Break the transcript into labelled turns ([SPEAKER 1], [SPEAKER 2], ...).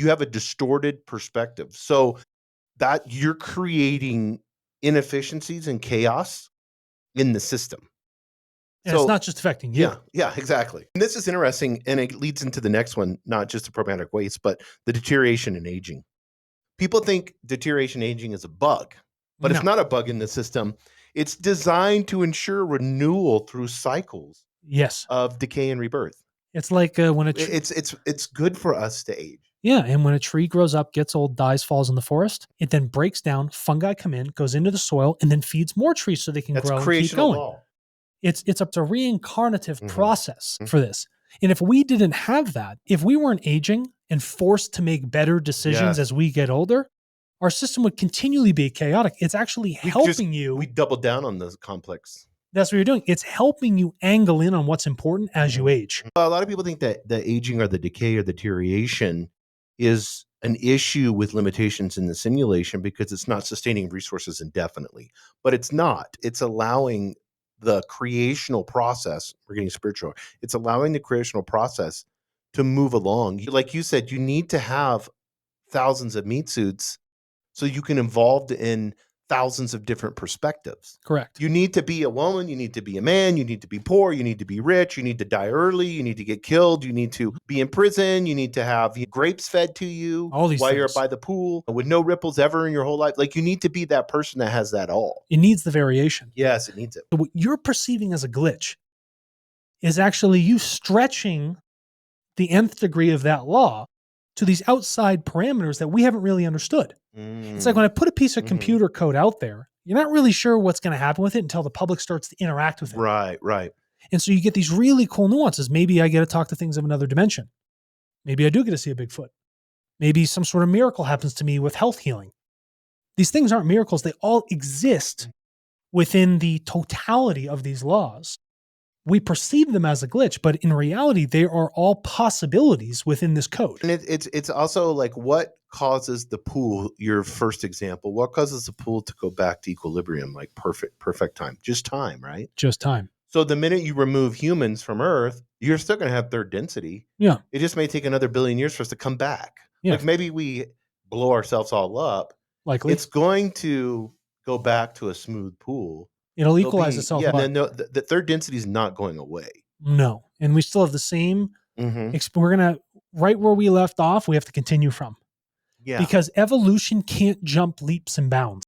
[SPEAKER 1] You have a distorted perspective. So that you're creating inefficiencies and chaos in the system.
[SPEAKER 2] And it's not just affecting you.
[SPEAKER 1] Yeah, exactly. And this is interesting, and it leads into the next one, not just the programmatic waste, but the deterioration and aging. People think deterioration aging is a bug, but it's not a bug in the system. It's designed to ensure renewal through cycles of decay and rebirth.
[SPEAKER 2] It's like when
[SPEAKER 1] it's good for us to age.
[SPEAKER 2] Yeah, and when a tree grows up, gets old, dies, falls in the forest, it then breaks down, fungi come in, goes into the soil, and then feeds more trees so they can grow and keep going.
[SPEAKER 1] Law.
[SPEAKER 2] It's a reincarnative process for this. And if we didn't have that, if we weren't aging and forced to make better decisions as we get older, our system would continually be chaotic. It's actually helping you.
[SPEAKER 1] We double down on the complex.
[SPEAKER 2] That's what you're doing. It's helping you angle in on what's important as you age.
[SPEAKER 1] A lot of people think that the aging or the decay or the deterioration is an issue with limitations in the simulation because it's not sustaining resources indefinitely. But it's not. It's allowing the creational process, we're getting spiritual, it's allowing the creational process to move along. Like you said, you need to have thousands of meat suits so you can evolve in thousands of different perspectives.
[SPEAKER 2] Correct.
[SPEAKER 1] You need to be a woman, you need to be a man, you need to be poor, you need to be rich, you need to die early, you need to get killed, you need to be in prison, you need to have grapes fed to you
[SPEAKER 2] all these
[SPEAKER 1] while
[SPEAKER 2] things.
[SPEAKER 1] You're by the pool with no ripples ever in your whole life. Like you need to be that person that has that all.
[SPEAKER 2] It needs the variation.
[SPEAKER 1] Yes, it needs it.
[SPEAKER 2] So what you're perceiving as a glitch is actually you stretching the nth degree of that law to these outside parameters that we haven't really understood. It's like when I put a piece of computer code out there, you're not really sure what's going to happen with it until the public starts to interact with it.
[SPEAKER 1] Right.
[SPEAKER 2] And so you get these really cool nuances. Maybe I get to talk to things of another dimension. Maybe I do get to see a Bigfoot. Maybe some sort of miracle happens to me with health healing. These things aren't miracles. They all exist within the totality of these laws. We perceive them as a glitch, but in reality, they are all possibilities within this code.
[SPEAKER 1] And it's also like what causes the pool, your first example, what causes the pool to go back to equilibrium, like perfect time? Just time, right?
[SPEAKER 2] Just time.
[SPEAKER 1] So the minute you remove humans from Earth, you're still going to have third density.
[SPEAKER 2] Yeah.
[SPEAKER 1] It just may take another billion years for us to come back.
[SPEAKER 2] Yeah.
[SPEAKER 1] Like maybe we blow ourselves all up.
[SPEAKER 2] Likely.
[SPEAKER 1] It's going to go back to a smooth pool.
[SPEAKER 2] It'll equalize itself.
[SPEAKER 1] Yeah, and then the third density is not going away.
[SPEAKER 2] No. And we still have the same, we're going to, right where we left off, we have to continue from.
[SPEAKER 1] Yeah.
[SPEAKER 2] Because evolution can't jump leaps and bounds.